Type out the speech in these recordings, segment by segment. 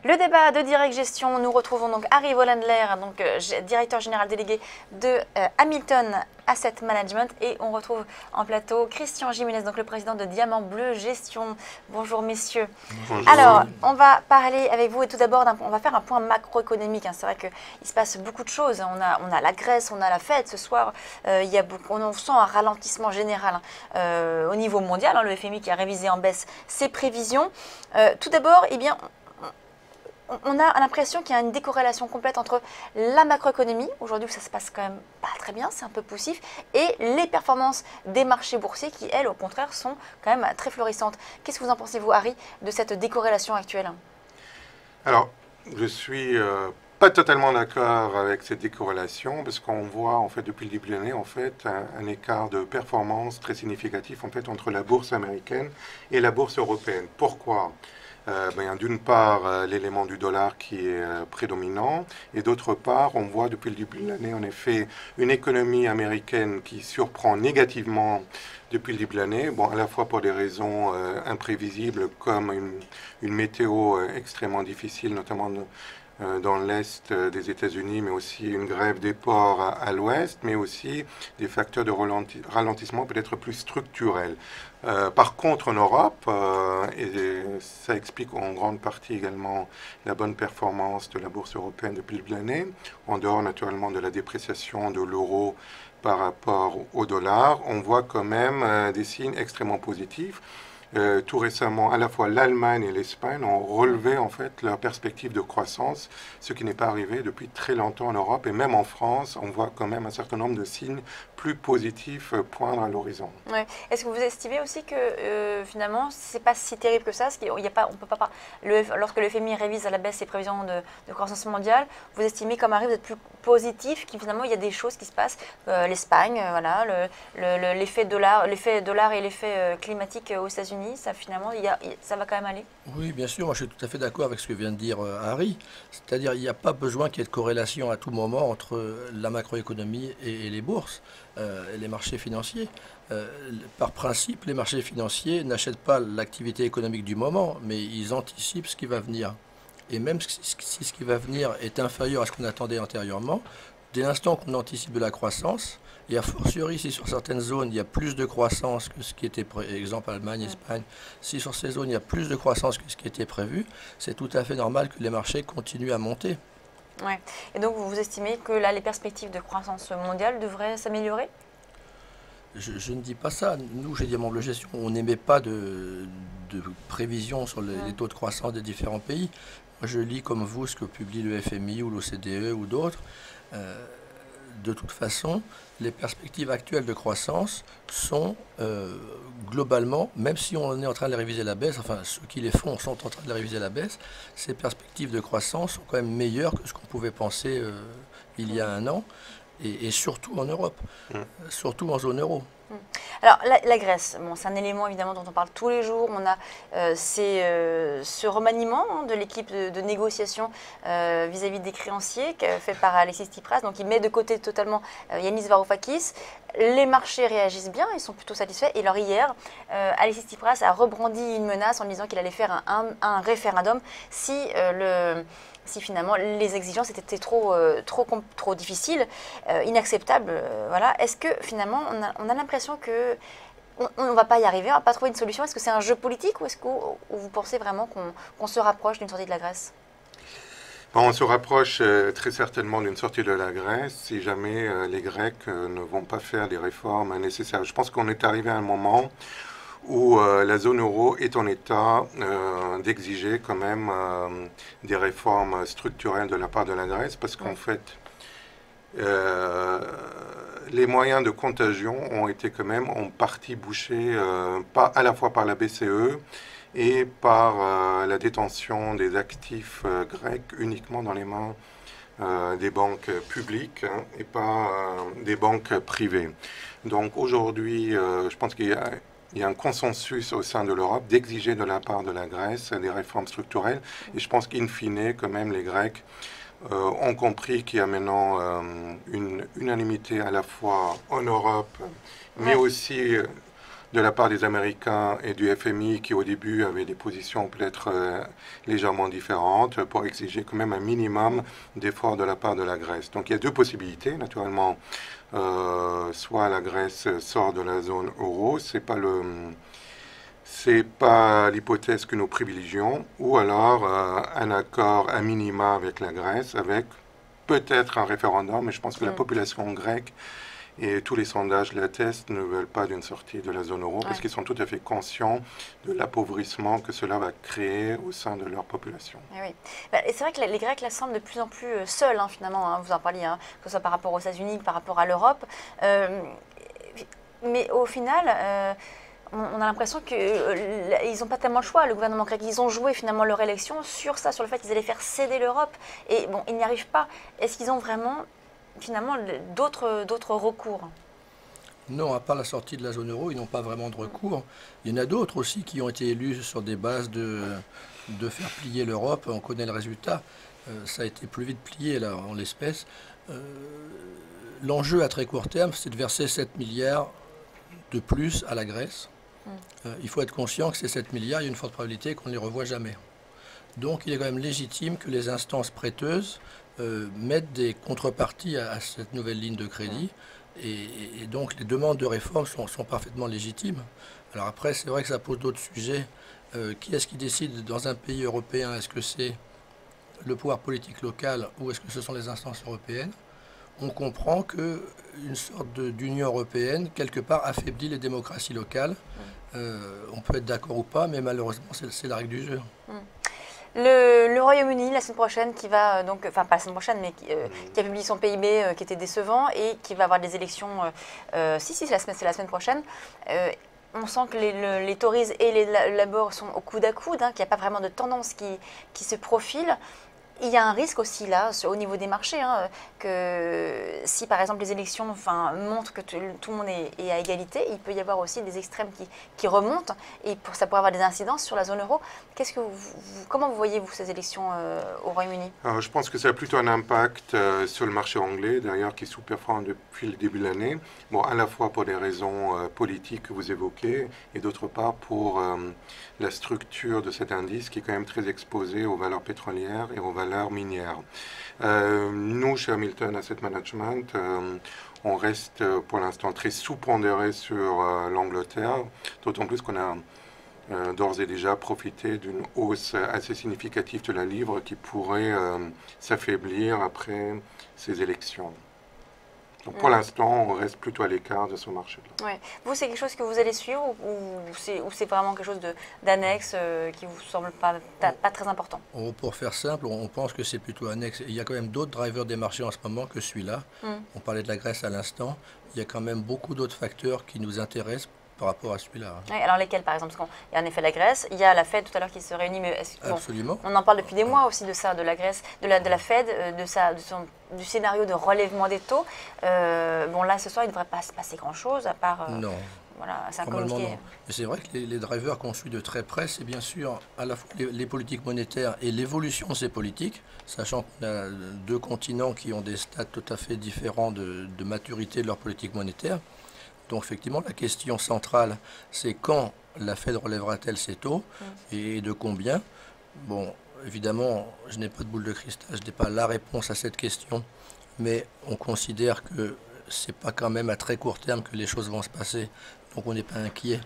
Le débat de Direct Gestion, nous retrouvons donc Harry Vollandler, donc directeur général délégué de Hamilton Asset Management, et on retrouve en plateau Christian Jiménez, donc le président de Diamant Bleu Gestion. Bonjour messieurs. Bonjour. Alors, on va parler avec vous et tout d'abord, on va faire un point macroéconomique. C'est vrai qu'il se passe beaucoup de choses. On a la Grèce, on a la Fed ce soir. On sent un ralentissement général au niveau mondial. Le FMI qui a révisé en baisse ses prévisions. Tout d'abord, eh bien, on a l'impression qu'il y a une décorrélation complète entre la macroéconomie, aujourd'hui où ça se passe quand même pas très bien, c'est un peu poussif, et les performances des marchés boursiers qui, elles, au contraire, sont quand même très florissantes. Qu'est-ce que vous en pensez, vous, Harry, de cette décorrélation actuelle? Alors, je suis pas totalement d'accord avec cette décorrélation, parce qu'on voit, en fait, depuis le début de l'année, en fait, un écart de performance très significatif, en fait, entre la bourse américaine et la bourse européenne. Pourquoi? Il y a d'une part l'élément du dollar qui est prédominant, et d'autre part, on voit depuis le début de l'année, en effet, une économie américaine qui surprend négativement depuis le début de l'année, à la fois pour des raisons imprévisibles comme une météo extrêmement difficile, notamment dans l'est des États-Unis, mais aussi une grève des ports à l'ouest, mais aussi des facteurs de ralentissement peut-être plus structurels. Par contre, en Europe, et ça explique en grande partie également la bonne performance de la bourse européenne depuis le début de l'année, en dehors naturellement de la dépréciation de l'euro par rapport au dollar, on voit quand même des signes extrêmement positifs. Tout récemment, à la fois l'Allemagne et l'Espagne ont relevé en fait leur perspective de croissance, ce qui n'est pas arrivé depuis très longtemps en Europe, et même en France, on voit quand même un certain nombre de signes plus positifs poindre à l'horizon. Ouais. Est-ce que vous estimez aussi que finalement, c'est pas si terrible que ça, parce qu'il y a pas, on peut pas lorsque le FMI révise à la baisse ses prévisions de croissance mondiale, vous estimez comme Harry, vous êtes plus positif, qu'il finalement il y a des choses qui se passent, l'Espagne, voilà, l'effet dollar et l'effet climatique aux États-Unis. Ça finalement, ça va quand même aller? Oui, bien sûr, moi je suis tout à fait d'accord avec ce que vient de dire Harry. C'est-à-dire il n'y a pas besoin qu'il y ait de corrélation à tout moment entre la macroéconomie et les bourses, et les marchés financiers. Par principe, les marchés financiers n'achètent pas l'activité économique du moment, mais ils anticipent ce qui va venir. Et même si ce qui va venir est inférieur à ce qu'on attendait antérieurement, dès l'instant qu'on anticipe de la croissance, et a fortiori si sur certaines zones il y a plus de croissance que ce qui était prévu, exemple Allemagne, Espagne, si sur ces zones il y a plus de croissance que ce qui était prévu, c'est tout à fait normal que les marchés continuent à monter. Ouais. Et donc vous estimez que là les perspectives de croissance mondiale devraient s'améliorer? Je ne dis pas ça. Nous, chez Diamant Bleu Gestion, on n'émet pas de prévisions sur les taux de croissance des différents pays. Moi, je lis comme vous ce que publie le FMI ou l'OCDE ou d'autres. De toute façon, les perspectives actuelles de croissance sont globalement, même si on est en train de les réviser à la baisse, enfin ceux qui les font sont en train de les réviser à la baisse, ces perspectives de croissance sont quand même meilleures que ce qu'on pouvait penser il y a un an, et surtout en Europe, surtout en zone euro. Alors la Grèce, bon, c'est un élément évidemment dont on parle tous les jours. On a ce remaniement de l'équipe de négociation vis-à-vis des créanciers fait par Alexis Tsipras. Donc il met de côté totalement Yanis Varoufakis. Les marchés réagissent bien, ils sont plutôt satisfaits. Et alors hier, Alexis Tsipras a rebrandi une menace en disant qu'il allait faire un référendum si finalement les exigences étaient trop difficiles, inacceptables. Voilà. Est-ce que finalement on a l'impression qu'on ne va pas y arriver, on ne va pas trouver une solution? Est-ce que c'est un jeu politique ou est-ce que vous pensez vraiment qu'on se rapproche d'une sortie de la Grèce? On se rapproche très certainement d'une sortie de la Grèce si jamais les Grecs ne vont pas faire les réformes nécessaires. Je pense qu'on est arrivé à un moment où la zone euro est en état d'exiger quand même des réformes structurelles de la part de la Grèce, parce qu'en fait, les moyens de contagion ont été quand même en partie bouchés, à la fois par la BCE et par la détention des actifs grecs uniquement dans les mains des banques publiques et pas des banques privées. Donc aujourd'hui, je pense qu'il y a un consensus au sein de l'Europe d'exiger de la part de la Grèce des réformes structurelles. Et je pense qu'in fine, quand même, les Grecs ont compris qu'il y a maintenant une unanimité à la fois en Europe, mais aussi de la part des Américains et du FMI qui au début avaient des positions peut-être légèrement différentes pour exiger quand même un minimum d'efforts de la part de la Grèce. Donc il y a deux possibilités, naturellement. Soit la Grèce sort de la zone euro, c'est pas l'hypothèse que nous privilégions, ou alors un accord à minima avec la Grèce, avec peut-être un référendum, mais je pense que la population grecque et tous les sondages l'attestent, ne veulent pas d'une sortie de la zone euro parce qu'ils sont tout à fait conscients de l'appauvrissement que cela va créer au sein de leur population. Et oui. Et c'est vrai que les Grecs là, semblent de plus en plus seuls, finalement, vous en parliez, que ce soit par rapport aux États-Unis, par rapport à l'Europe. Mais au final, on a l'impression qu'ils n'ont pas tellement le choix, le gouvernement grec. Ils ont joué finalement leur élection sur ça, sur le fait qu'ils allaient faire céder l'Europe. Et bon, ils n'y arrivent pas. Est-ce qu'ils ont vraiment finalement d'autres recours? Non, à part la sortie de la zone euro, ils n'ont pas vraiment de recours. Il y en a d'autres aussi qui ont été élus sur des bases de faire plier l'Europe. On connaît le résultat. Ça a été plus vite plié là, en l'espèce. L'enjeu à très court terme, c'est de verser 7 milliards de plus à la Grèce. Il faut être conscient que ces 7 milliards, il y a une forte probabilité qu'on ne les revoie jamais. Donc il est quand même légitime que les instances prêteuses mettent des contreparties à cette nouvelle ligne de crédit. Et donc les demandes de réforme sont parfaitement légitimes. Alors après, c'est vrai que ça pose d'autres sujets. Qui est-ce qui décide dans un pays européen? Est-ce que c'est le pouvoir politique local ou est-ce que ce sont les instances européennes? On comprend qu'une sorte d'Union européenne, quelque part, affaiblit les démocraties locales. On peut être d'accord ou pas, mais malheureusement, c'est la règle du jeu. Le Royaume-Uni, la semaine prochaine, qui va donc, enfin pas la semaine prochaine, mais qui a publié son PIB qui était décevant et qui va avoir des élections, c'est la semaine prochaine. On sent que les Tories et les Labour sont au coude à coude, qu'il n'y a pas vraiment de tendance qui se profile. Il y a un risque aussi là, au niveau des marchés, que si par exemple les élections montrent que tout le monde est à égalité, il peut y avoir aussi des extrêmes qui remontent et ça pourrait avoir des incidences sur la zone euro. Comment vous voyez-vous ces élections au Royaume-Uni? Je pense que ça a plutôt un impact sur le marché anglais, d'ailleurs, qui sous-performe depuis le début de l'année. Bon, à la fois pour des raisons politiques que vous évoquez et d'autre part pour la structure de cet indice qui est quand même très exposé aux valeurs pétrolières et aux valeurs minières. Nous, chez Hamilton Asset Management, on reste pour l'instant très sous-pondéré sur l'Angleterre, d'autant plus qu'on a d'ores et déjà profité d'une hausse assez significative de la livre qui pourrait s'affaiblir après ces élections. Donc pour l'instant, on reste plutôt à l'écart de ce marché-là. Ouais. Vous, c'est quelque chose que vous allez suivre ou c'est vraiment quelque chose d'annexe qui vous semble pas très important? Pour faire simple, on pense que c'est plutôt annexe. Il y a quand même d'autres drivers des marchés en ce moment que celui-là. On parlait de la Grèce à l'instant. Il y a quand même beaucoup d'autres facteurs qui nous intéressent par rapport à celui-là. Oui, alors lesquels par exemple? Parce qu'il y a en effet la Grèce, il y a la Fed tout à l'heure qui se réunit, mais Absolument. On en parle depuis des mois aussi de ça, de la Grèce, de la Fed, du scénario de relèvement des taux. Bon là ce soir il ne devrait pas se passer grand-chose à part... non. Voilà, c'est un Normalement, communiqué. non. Mais c'est vrai que les drivers qu'on suit de très près, c'est bien sûr à la fois les politiques monétaires et l'évolution de ces politiques, sachant qu'on a deux continents qui ont des stades tout à fait différents de maturité de leur politique monétaire. Donc effectivement, la question centrale, c'est quand la Fed relèvera-t-elle ses taux et de combien? Bon, évidemment, je n'ai pas de boule de cristal, je n'ai pas la réponse à cette question, mais on considère que c'est pas quand même à très court terme que les choses vont se passer, donc on n'est pas inquiet.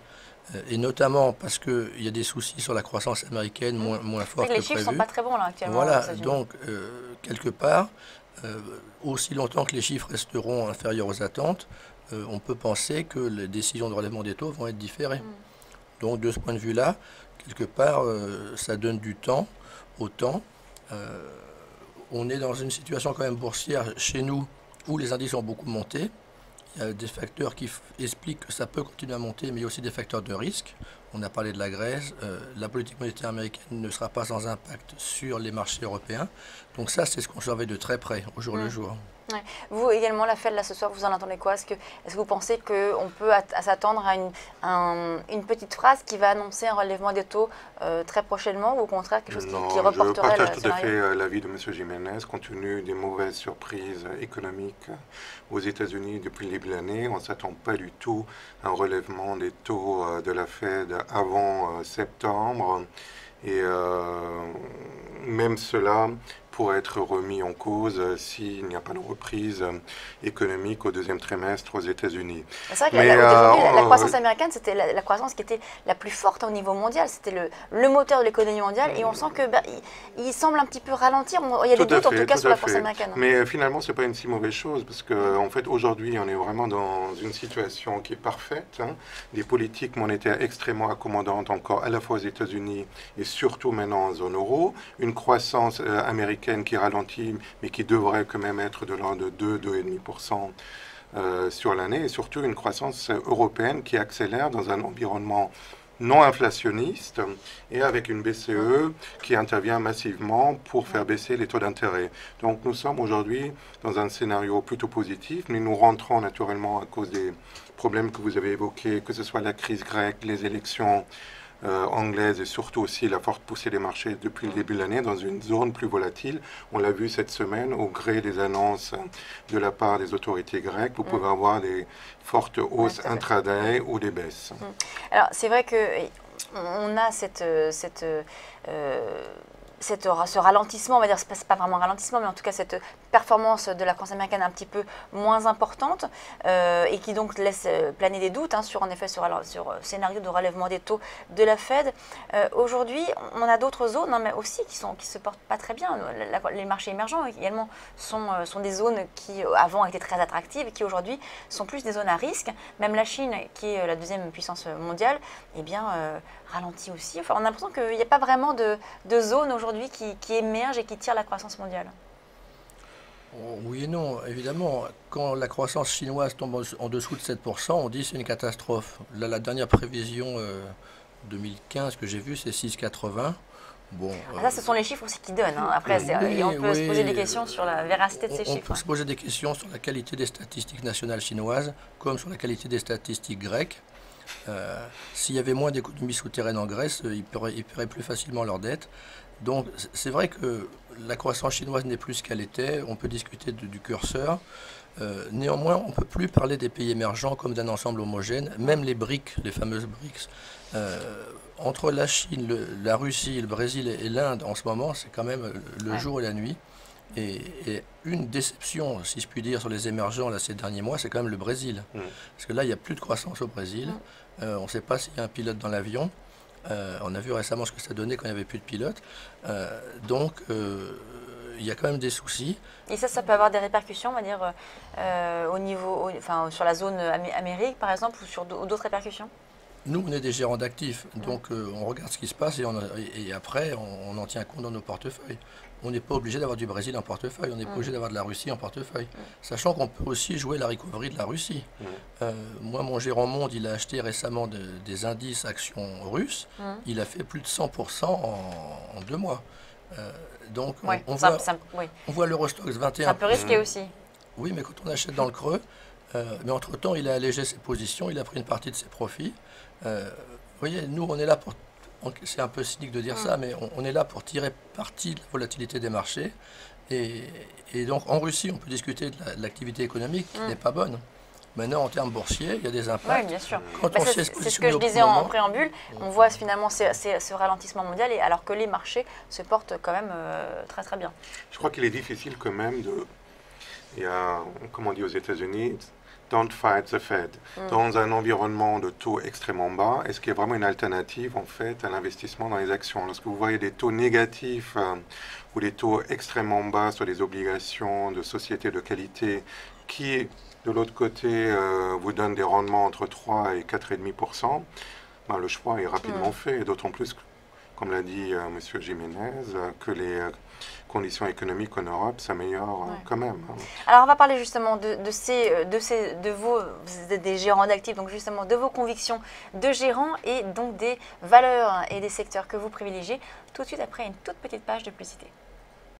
Et notamment parce qu'il y a des soucis sur la croissance américaine moins forte que prévu. Les chiffres ne sont pas très bons là actuellement. Voilà, donc quelque part, aussi longtemps que les chiffres resteront inférieurs aux attentes, on peut penser que les décisions de relèvement des taux vont être différées. Donc de ce point de vue-là, quelque part, ça donne du temps au temps. On est dans une situation quand même boursière chez nous où les indices ont beaucoup monté. Il y a des facteurs qui expliquent que ça peut continuer à monter, mais il y a aussi des facteurs de risque. On a parlé de la Grèce. La politique monétaire américaine ne sera pas sans impact sur les marchés européens. Donc ça, c'est ce qu'on surveille de très près, au jour le jour. Ouais. Vous également, la Fed, là, ce soir, vous en entendez quoi? Est-ce que vous pensez qu'on peut s'attendre à une petite phrase qui va annoncer un relèvement des taux très prochainement, ou au contraire quelque chose qui reporterait je partage le tout à scénario? fait l'avis de M. Jiménez. Compte tenu des mauvaises surprises économiques aux États-Unis depuis le début de l'année, on ne s'attend pas du tout à un relèvement des taux de la Fed avant septembre. Et même cela pourrait être remis en cause s'il n'y a pas de reprise économique au deuxième trimestre aux États-Unis. C'est vrai qu'aujourd'hui, la croissance américaine, c'était la croissance qui était la plus forte au niveau mondial. C'était le moteur de l'économie mondiale. Et on sent que il semble un petit peu ralentir. Il y a des doutes, en tout cas, sur la croissance américaine. Mais finalement, ce n'est pas une si mauvaise chose, parce qu'en fait, aujourd'hui, on est vraiment dans une situation qui est parfaite. Des politiques monétaires extrêmement accommodantes encore, à la fois aux États-Unis et surtout maintenant en zone euro. Une croissance américaine qui ralentit, mais qui devrait quand même être de l'ordre de 2-2,5% sur l'année, et surtout une croissance européenne qui accélère dans un environnement non inflationniste et avec une BCE qui intervient massivement pour faire baisser les taux d'intérêt. Donc nous sommes aujourd'hui dans un scénario plutôt positif, mais nous rentrons naturellement à cause des problèmes que vous avez évoqués, que ce soit la crise grecque, les élections anglaise et surtout aussi la forte poussée des marchés depuis le début de l'année dans une zone plus volatile. On l'a vu cette semaine au gré des annonces de la part des autorités grecques. Vous pouvez avoir des fortes hausses intraday ou des baisses. Alors c'est vrai que on a ce ralentissement, on va dire, c'est pas vraiment un ralentissement, mais en tout cas cette performance de la croissance américaine un petit peu moins importante et qui donc laisse planer des doutes en effet sur scénario de relèvement des taux de la Fed. Aujourd'hui, on a d'autres zones mais aussi qui se portent pas très bien. Les marchés émergents également sont des zones qui avant étaient très attractives et qui aujourd'hui sont plus des zones à risque. Même la Chine, qui est la deuxième puissance mondiale, eh bien, ralentit aussi. Enfin, on a l'impression qu'il n'y a pas vraiment de zone aujourd'hui qui émerge et qui tire la croissance mondiale. Oui et non, évidemment. Quand la croissance chinoise tombe en dessous de 7%, on dit c'est une catastrophe. Là, la dernière prévision 2015 que j'ai vue, c'est 6,80. Bon, ça, ce sont les chiffres aussi qui donnent. Après, et on peut se poser des questions sur la véracité de ces chiffres. On peut se poser des questions sur la qualité des statistiques nationales chinoises, comme sur la qualité des statistiques grecques. S'il y avait moins d'économies souterraines en Grèce, ils paieraient plus facilement leurs dettes. Donc c'est vrai que la croissance chinoise n'est plus ce qu'elle était, on peut discuter du curseur. Néanmoins, on ne peut plus parler des pays émergents comme d'un ensemble homogène, même les BRICS, les fameuses BRICS. Entre la Chine, la Russie, le Brésil et l'Inde, en ce moment, c'est quand même le jour et la nuit. Et une déception, si je puis dire, sur les émergents là, ces derniers mois, c'est quand même le Brésil. Parce que là, il n'y a plus de croissance au Brésil. On ne sait pas s'il y a un pilote dans l'avion. On a vu récemment ce que ça donnait quand il n'y avait plus de pilote. Donc, il y a quand même des soucis. Et ça peut avoir des répercussions, on va dire, au niveau, sur la zone Amérique, par exemple, ou sur d'autres répercussions? Nous, on est des gérants d'actifs, donc on regarde ce qui se passe et après, on en tient compte dans nos portefeuilles. On n'est pas obligé d'avoir du Brésil en portefeuille, on n'est pas obligé d'avoir de la Russie en portefeuille, sachant qu'on peut aussi jouer la recovery de la Russie. Moi, mon gérant monde, il a acheté récemment des indices actions russes, il a fait plus de 100% en 2 mois. Donc, on voit l'Eurostoxx 21. Ça peut risquer aussi. Oui, mais quand on achète dans le creux, mais entre-temps, il a allégé ses positions, il a pris une partie de ses profits. Vous voyez, nous, on est là pour... C'est un peu cynique de dire ça, mais on est là pour tirer parti de la volatilité des marchés. Et donc, en Russie, on peut discuter de l'activité économique qui n'est pas bonne. Maintenant, en termes boursiers, il y a des impacts. Oui, bien sûr. C'est ce que je disais en préambule. On voit finalement ce ralentissement mondial, alors que les marchés se portent quand même très très bien. Je crois qu'il est difficile quand même il y a, comme on dit aux États-Unis, don't fight the Fed. Dans un environnement de taux extrêmement bas, est-ce qu'il y a vraiment une alternative en fait à l'investissement dans les actions? Lorsque vous voyez des taux négatifs ou des taux extrêmement bas sur les obligations de sociétés de qualité qui, de l'autre côté, vous donnent des rendements entre 3 et 4,5%, ben, le choix est rapidement fait, d'autant plus, comme l'a dit M. Jiménez, que les conditions économiques en Europe s'améliorent quand même. Alors on va parler justement des gérants d'actifs, donc justement de vos convictions de gérants et donc des valeurs et des secteurs que vous privilégiez tout de suite après une toute petite page de publicité.